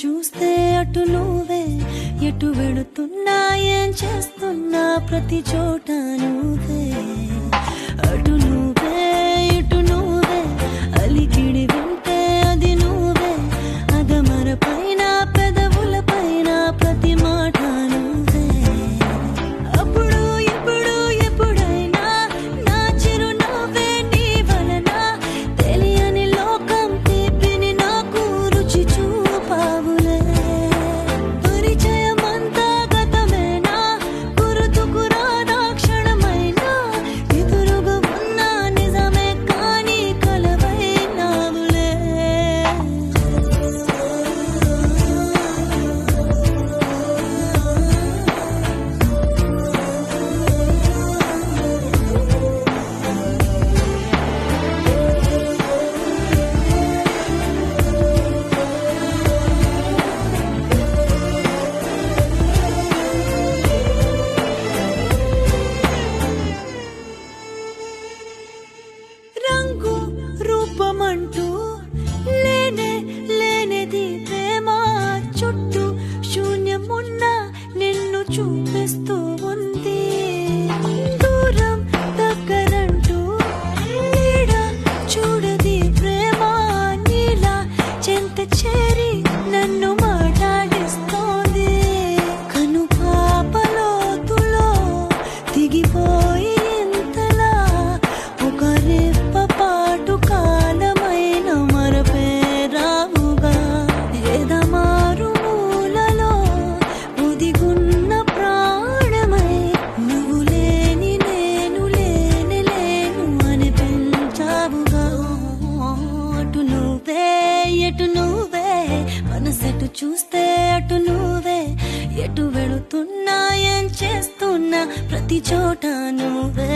చూస్తే అటు నువ్వే, ఎటు వెళుతున్నా ఏం చేస్తున్నా ప్రతి చోట నువ్వే. అటు నువ్వే ఇటు నువ్వే, అలికిడి వింటే అది నువ్వే, అదమర పైన పెదవుల పైన ప్రతి మాట నువ్వే. అప్పుడు ఇప్పుడు ఎప్పుడైనా నా చిరునవ్వే నీ వలన, తెలియని లోకం తీపిని నాకు రుచి చూపావులే. పరిచయమంతా గతమేనా, గుర్తుకు రాదా క్షణమైనా, ఎదురుగా ఉన్న నిజమే కానీ కలవైనావులే. రంగు రూపమంటూ లేనే లేనిది ప్రేమ, చుట్టూ శూన్యమున్న నిన్ను చూపిస్తూ ఉంది. దూరం దగ్గరంటూ నీడ చూడది ప్రేమ, నీలా చెంత చేరి నన్ను మాట్లాడిస్తోంది. కను పాపలోతులో దిగిపోయి ఇంతలా ఒక రెప్ప పాటు కాలమైన మరపే రావుగా. ఎదమారు మూలలో ఒదిగున్న ప్రాణమై, నువ్వు లేని నేను లేని లేను అనిపించావుగా. అటు నువ్వే ఎటు నువ్వే, మనసెటు చూస్తే అటు నువ్వే, ఎటు వెళుతున్నా ఏం చేస్తున్నా ప్రతి చోట నువ్వే.